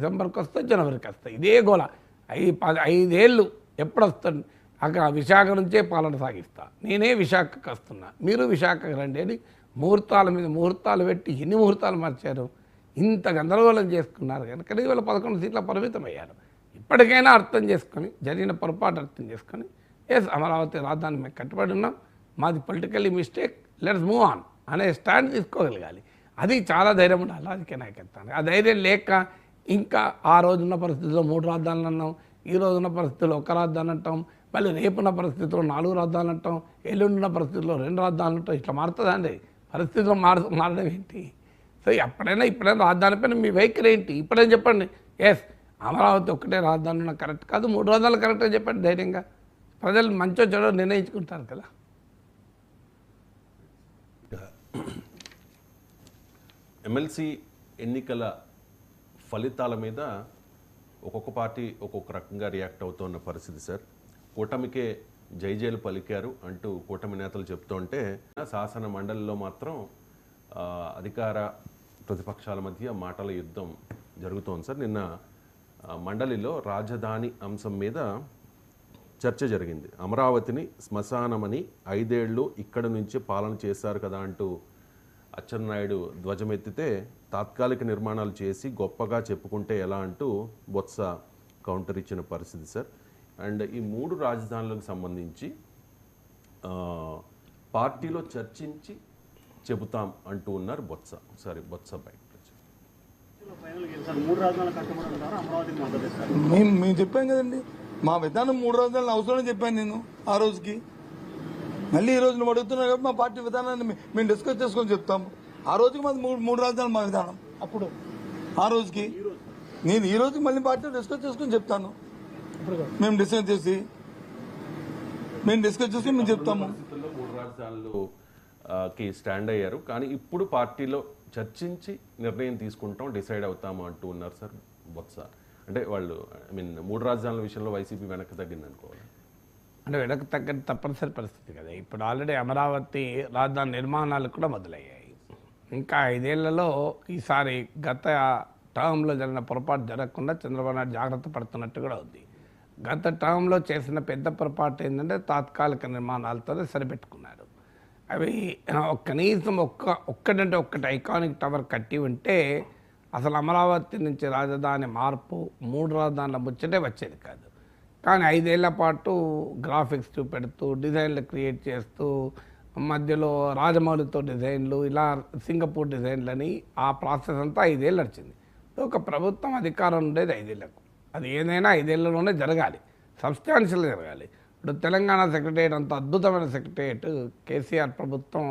డిసెంబర్కి వస్తాయి, జనవరికి వస్తాయి, ఇదే గోల. 5 ఏళ్ళు ఎప్పుడు వస్తుంది? అక్కడ విశాఖ నుంచే పాలన సాగిస్తా, నేనే విశాఖకు వస్తున్నా, మీరు విశాఖకు రండి అని ముహూర్తాల మీద ముహూర్తాలు పెట్టి ఎన్ని ముహూర్తాలు మార్చారు? ఇంత గందరగోళం చేసుకున్నారు కనుక ఇవాళ 11 సీట్ల పరిమితం అయ్యారు. ఇప్పటికైనా అర్థం చేసుకొని, జరిగిన పొరపాటు అర్థం చేసుకొని, అమరావతి రాజధాని మేము కట్టుబడి ఉన్నాం, మాది politically mistake, let's move on అనే స్టాండ్ తీసుకోగలగాలి. అది చాలా ధైర్యం ఉండాలి రాజకీయ నాయకత్వానికి. ఆ ధైర్యం లేక ఇంకా ఆ రోజున్న పరిస్థితుల్లో 3 రాజధానులు అన్నాం, ఈ రోజున్న పరిస్థితుల్లో 1 రాజధాని అంటాం, మళ్ళీ రేపున్న పరిస్థితుల్లో 4 రాజధానులు అంటాం, ఎల్లుండున్న పరిస్థితుల్లో 2 రాజధానులు అంటాం. ఇట్లా మారుతుందండి పరిస్థితులు మారడం ఏంటి? సో ఇప్పుడైనా రాజధాని పైన మీ వైఖరి ఏంటి? ఇప్పుడేం చెప్పండి. అమరావతి ఒక్కటే రాజధాని ఉన్న కరెక్ట్ కాదు, 3 రాజధానులు కరెక్ట్గా చెప్పండి ధైర్యంగా. ప్రజలు మంచో చెడో నిర్ణయించుకుంటారు కదా. ఎమ్మెల్సీ ఎన్నికల ఫలితాల మీద ఒక్కొక్క పార్టీ ఒక్కొక్క రకంగా రియాక్ట్ అవుతున్న పరిస్థితి సార్. కూటమికే జైజేలు పలికారు అంటూ కూటమి నేతలు చెప్తుంటే, శాసన మండలిలో మాత్రం అధికార ప్రతిపక్షాల మధ్య మాటల యుద్ధం జరుగుతోంది సార్. నిన్న మండలిలో రాజధాని అంశం మీద చర్చ జరిగింది. అమరావతిని శ్మశానమని 5 ఏళ్ళు ఇక్కడి నుంచి పాలన చేశారు కదా అంటూ అచ్చెన్నాయుడు ధ్వజమెత్తితే, తాత్కాలిక నిర్మాణాలు చేసి గొప్పగా చెప్పుకుంటే ఎలా అంటూ బొత్స కౌంటర్ ఇచ్చిన పరిస్థితి సార్. అండ్ ఈ 3 రాజధానులకు సంబంధించి పార్టీలో చర్చించి చెబుతాం అంటూ ఉన్నారు బొత్స. సరే, బొత్స బయట మేము చెప్పాం కదండి, మా విధానం 3 రాజధానులు అవసరం చెప్పాను నేను ఆ రోజుకి. మళ్ళీ ఈ రోజు నువ్వు అడుగుతున్నావు కాబట్టి మా పార్టీ విధానాన్ని మేము డిస్కస్ చేసుకొని చెప్తాము. ఆ రోజుకి మాది 3 రాజధానులు మా విధానం. అప్పుడు ఆ రోజుకి నేను ఈ రోజుకి మళ్ళీ పార్టీ డిస్కస్ చేసుకొని చెప్తాను. మేము డిస్కస్ చేసి మేము చెప్తాము. 3 రాజధానులకి స్టాండ్ అయ్యారు, కానీ ఇప్పుడు పార్టీలో చర్చించి నిర్ణయం తీసుకుంటాం, డిసైడ్ అవుతాము అంటూ ఉన్నారు సార్ బొత్స. అంటే వాళ్ళు 3 రాజధానుల విషయంలో వైసీపీ వెనక్కి తగ్గింది అనుకోవాలి. అంటే వెనక్కి తగ్గని తప్పనిసరి పరిస్థితి కదా. ఇప్పుడు ఆల్రెడీ అమరావతి రాజధాని నిర్మాణాలు కూడా మొదలయ్యాయి. ఇంకా 5 ఏళ్లలో ఈసారి గత టర్మ్లో జరిగిన పొరపాటు జరగకుండా చంద్రబాబు నాయుడు జాగ్రత్త పడుతున్నట్టు కూడా ఉంది. గత టర్మ్లో చేసిన పెద్ద పొరపాటు ఏంటంటే తాత్కాలిక నిర్మాణాలతోనే సరిపెట్టుకున్నారు. అవి కనీసం ఒక్కటంటే ఒక్కటి ఐకానిక్ టవర్ కట్టి ఉంటే అసలు అమరావతి నుంచి రాజధాని మార్పు 3 రాజధానుల ముచ్చటే వచ్చేది కాదు. కానీ 5 ఏళ్ల పాటు గ్రాఫిక్స్ చూపెడుతూ, డిజైన్లు క్రియేట్ చేస్తూ, మధ్యలో రాజమౌళితో డిజైన్లు, ఇలా సింగపూర్ డిజైన్లని ఆ ప్రాసెస్ అంతా 5 ఏళ్ళు నడిచింది. ఒక ప్రభుత్వం అధికారం ఉండేది 5 ఏళ్లకు. అది ఏదైనా 5 ఏళ్లలోనే జరగాలి, సబ్స్టాన్షియల్గా జరగాలి. ఇప్పుడు తెలంగాణ సెక్రటరియట్ అంత అద్భుతమైన సెక్రటరియట్ కేసీఆర్ ప్రభుత్వం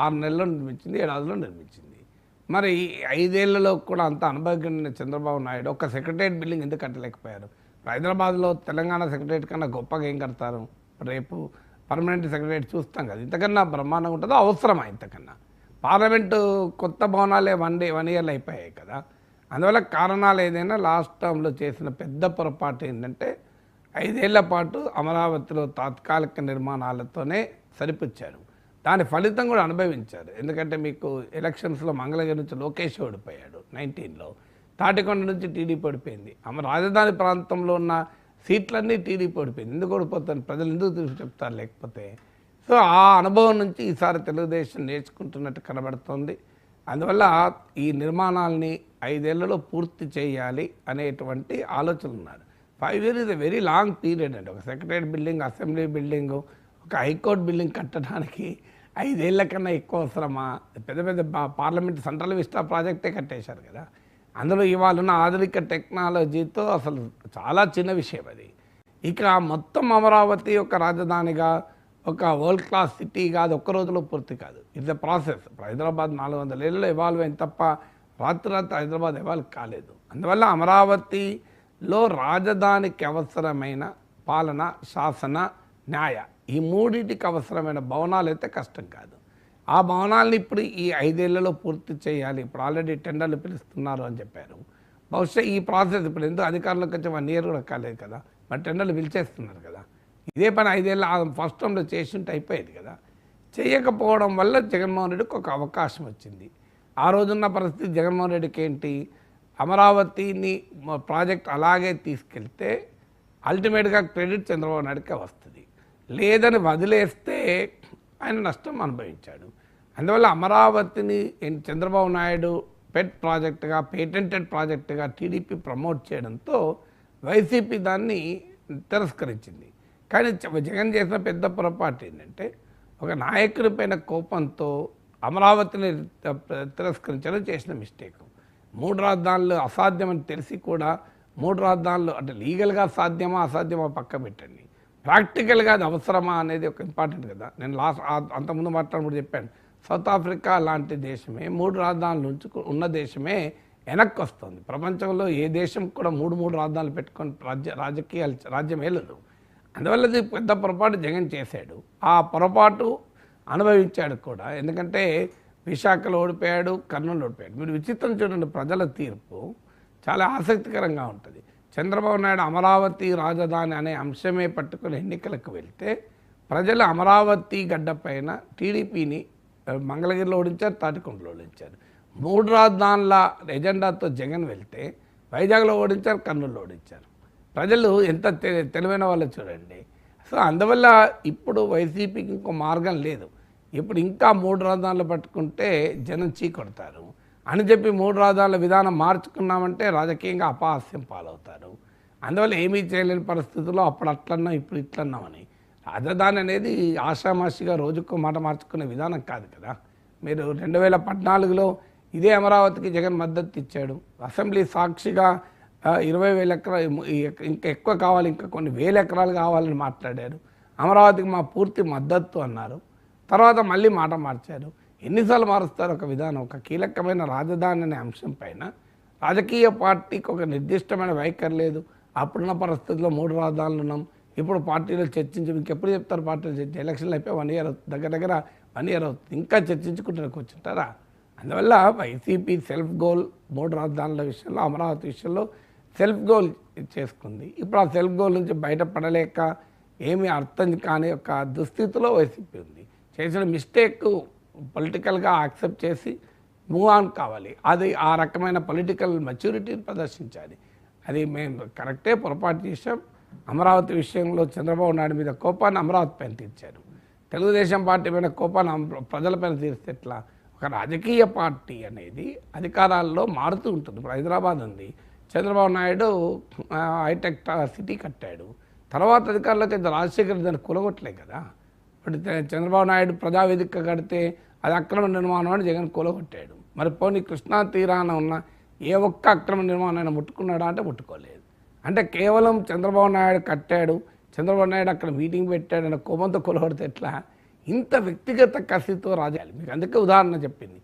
6 నెలల్లో నిర్మించింది, 7 నిర్మించింది. మరి 5 ఏళ్లలో కూడా అంత అనుభవజ్ఞుడైన చంద్రబాబు నాయుడు ఒక సెక్రటరియట్ బిల్డింగ్ ఎందుకు కట్టలేకపోయారు? హైదరాబాద్లో తెలంగాణ సెక్రటరియట్ కన్నా గొప్పగా ఏం కడతారు? రేపు పర్మనెంట్ సెక్రటరియట్ చూస్తాం కదా, ఇంతకన్నా బ్రహ్మాండంగా ఉంటుందో? అవసరమా ఇంతకన్నా? పార్లమెంటు కొత్త భవనాలే 1 ఇయర్లో అయిపోయాయి కదా. అందువల్ల కారణాలు ఏదైనా లాస్ట్ టర్మ్లో చేసిన పెద్ద పొరపాటు ఏంటంటే 5 ఏళ్ల పాటు అమరావతిలో తాత్కాలిక నిర్మాణాలతోనే సరిపుచ్చారు. దాని ఫలితం కూడా అనుభవించారు. ఎందుకంటే మీకు ఎలక్షన్స్లో మంగళగిరి నుంచి లోకేష్ ఓడిపోయాడు 19లో, తాటికొండ నుంచి టీడీపీ ఓడిపోయింది. రాజధాని ప్రాంతంలో ఉన్న సీట్లన్నీ టీడీపీ ఓడిపోయింది. ఎందుకు ఓడిపోతాను? ప్రజలు ఎందుకు తిరిగి చెప్తారు లేకపోతే? సో ఆ అనుభవం నుంచి ఈసారి తెలుగుదేశం నేర్చుకుంటున్నట్టు కనబడుతుంది. అందువల్ల ఈ నిర్మాణాలని 5 ఏళ్లలో పూర్తి చేయాలి అనేటువంటి ఆలోచనలు ఉన్నారు. 5 years is a very long period అండి. ఒక సెక్రటరియట్ బిల్డింగ్, అసెంబ్లీ బిల్డింగు, ఒక హైకోర్టు బిల్డింగ్ కట్టడానికి 5 ఏళ్ల కన్నా ఎక్కువ అవసరమా? పెద్ద పెద్ద పార్లమెంట్ సెంట్రల్ విస్టా ప్రాజెక్టే కట్టేశారు కదా. అందులో ఇవాళ ఉన్న ఆధునిక టెక్నాలజీతో అసలు చాలా చిన్న విషయం అది. ఇక మొత్తం అమరావతి ఒక రాజధానిగా, ఒక వరల్డ్ క్లాస్ సిటీగా అది ఒక్క రోజులో పూర్తి కాదు. It's a process. హైదరాబాద్ 400 ఏళ్ళలో ఎవాల్వ్ అయింది తప్ప రాత్రి హైదరాబాద్ ఎవాల్వ్ కాలేదు. అందువల్ల అమరావతిలో రాజధానికి అవసరమైన పాలన, శాసన, న్యాయ, ఈ 3టికి అవసరమైన భవనాలు అయితే కష్టం కాదు. ఆ భవనాలను ఇప్పుడు ఈ 5 ఏళ్లలో పూర్తి చేయాలి. ఇప్పుడు ఆల్రెడీ టెండర్లు పిలుస్తున్నారు అని చెప్పారు. బహుశా ఈ ప్రాసెస్ ఇప్పుడు ఎందుకు అధికారంలోకి వచ్చి 1 year కూడా కాలేదు కదా, మరి టెండర్లు పిలిచేస్తున్నారు కదా. ఇదే పని 5 ఏళ్ళ ఫస్ట్ టర్మ్లో చేసి ఉంటే అయిపోయేది కదా. చేయకపోవడం వల్ల జగన్మోహన్ రెడ్డికి ఒక అవకాశం వచ్చింది. ఆ రోజున్న పరిస్థితి జగన్మోహన్ రెడ్డికి ఏంటి? అమరావతిని ప్రాజెక్ట్ అలాగే తీసుకెళ్తే అల్టిమేట్గా క్రెడిట్ చంద్రబాబు నాయుడుకే వస్తుంది. లేదని వదిలేస్తే ఆయన నష్టం అనుభవించాడు. అందువల్ల అమరావతిని చంద్రబాబు నాయుడు పెట్ ప్రాజెక్టుగా, పేటెంటెడ్ ప్రాజెక్టుగా టీడీపీ ప్రమోట్ చేయడంతో వైసీపీ దాన్ని తిరస్కరించింది. కానీ జగన్ చేసిన పెద్ద పొరపాటు ఏంటంటే ఒక నాయకుడి పైన కోపంతో అమరావతిని తిరస్కరించడం చేసిన మిస్టేక్. 3 రాజధానులు అసాధ్యమని తెలిసి కూడా 3 రాజధానులు అంటే లీగల్గా సాధ్యమా అసాధ్యమా పక్క పెట్టండి, ప్రాక్టికల్గా అది అవసరమా అనేది ఒక ఇంపార్టెంట్ కదా. నేను అంతకుముందు మాట్లాడినప్పుడు చెప్పాను, సౌత్ ఆఫ్రికా లాంటి దేశమే 3 రాజధానులు ఉన్న దేశమే వెనక్కి వస్తుంది. ప్రపంచంలో ఏ దేశం కూడా 3 రాజధానులు పెట్టుకొని రాజ్యం వెళ్ళదు. అందువల్ల ఇది పెద్ద పొరపాటు జగన్ చేశాడు. ఆ పొరపాటు అనుభవించాడు కూడా. ఎందుకంటే విశాఖలో ఓడిపోయాడు, కర్నూలు ఓడిపోయాడు. మీరు విచిత్రం చూడండి, ప్రజల తీర్పు చాలా ఆసక్తికరంగా ఉంటుంది. చంద్రబాబు నాయుడు అమరావతి రాజధాని అనే అంశమే పట్టుకుని ఎన్నికలకు వెళ్తే ప్రజలు అమరావతి గడ్డ పైన టీడీపీని మంగళగిరిలో ఓడించారు, తాటికొండలో ఓడించారు. 3 రాజధానుల ఎజెండాతో జగన్ వెళ్తే వైజాగ్లో ఓడించారు, కర్నూలులో ఓడించారు. ప్రజలు ఎంత తెలివైన వాళ్ళు చూడండి. సో అందువల్ల ఇప్పుడు వైసీపీకి ఇంకో మార్గం లేదు. ఇప్పుడు ఇంకా 3 రాజధానులు పట్టుకుంటే జనం చీకొడతారు అని చెప్పి 3 రాజధానుల విధానం మార్చుకున్నామంటే రాజకీయంగా అపహాస్యం పాలవుతారు. అందువల్ల ఏమీ చేయలేని పరిస్థితుల్లో అప్పుడు అట్లన్నాం ఇప్పుడు ఇట్లన్నామని. రాజధాని అనేది ఆషామాషిగా రోజుకో మాట మార్చుకునే విధానం కాదు కదా. మీరు 2014లో ఇదే అమరావతికి జగన్ మద్దతు ఇచ్చాడు. అసెంబ్లీ సాక్షిగా 20,000 ఎకరాలు ఇంకా ఎక్కువ కావాలి, ఇంకా కొన్ని వేల ఎకరాలు కావాలని మాట్లాడారు. అమరావతికి మా పూర్తి మద్దతు అన్నారు. తర్వాత మళ్ళీ మాట మార్చారు. ఎన్నిసార్లు మారుస్తారు ఒక విధానం? ఒక కీలకమైన రాజధాని అనే అంశం పైన రాజకీయ పార్టీకి ఒక నిర్దిష్టమైన వైఖరి లేదు. అప్పుడున్న పరిస్థితుల్లో 3 రాజధానులు ఉన్నాం. ఇప్పుడు పార్టీలో చర్చించి ఇంకెప్పుడు చెప్తారు పార్టీలు చర్చ? ఎలక్షన్లు అయిపోయి 1 ఇయర్ అవుతుంది, దగ్గర 1 ఇయర్ అవుతుంది, ఇంకా చర్చించుకుంటూ కూర్చుంటారా? అందువల్ల వైసీపీ సెల్ఫ్ గోల్ 3 రాజధానుల విషయంలో, అమరావతి విషయంలో సెల్ఫ్ గోల్ చేసుకుంది. ఇప్పుడు ఆ సెల్ఫ్ గోల్ నుంచి బయటపడలేక ఏమీ అర్థం కాని ఒక దుస్థితిలో వైసీపీ ఉంది. చేసిన మిస్టేక్ పొలిటికల్గా యాక్సెప్ట్ చేసి మూవ్ ఆన్ కావాలి. అది ఆ రకమైన పొలిటికల్ మెచ్యూరిటీని ప్రదర్శించాలి. అది మేము కరెక్టే, పొరపాటు చేసాం. అమరావతి విషయంలో చంద్రబాబు నాయుడు మీద కోపాన్ని అమరావతి పైన తీర్చారు. తెలుగుదేశం పార్టీ పైన కోపాన్ని ప్రజలపైన తీర్స్తే ఎట్లా? ఒక రాజకీయ పార్టీ అనేది అధికారాల్లో మారుతూ ఉంటుంది. ఇప్పుడు హైదరాబాద్ ఉంది, చంద్రబాబు నాయుడు హైటెక్ సిటీ కట్టాడు. తర్వాత అధికారులకు రాజశేఖర్ దాన్ని కూలగొట్టలే కదా. ఇప్పుడు చంద్రబాబు నాయుడు ప్రజావేదిక కడితే అది అక్రమ నిర్మాణం అని జగన్ కూలగొట్టాడు. మరి పోనీ కృష్ణా తీరాన ఉన్న ఏ ఒక్క అక్రమ నిర్మాణం ముట్టుకున్నాడా అంటే ముట్టుకోలేదు. అంటే కేవలం చంద్రబాబు నాయుడు కట్టాడు, చంద్రబాబు నాయుడు అక్కడ మీటింగ్ పెట్టాడు అన్న కోపంతో కూలగొడితే ఎట్లా? ఇంత వ్యక్తిగత కసితో రాజాలి. మీకు అందుకే ఉదాహరణ చెప్పింది.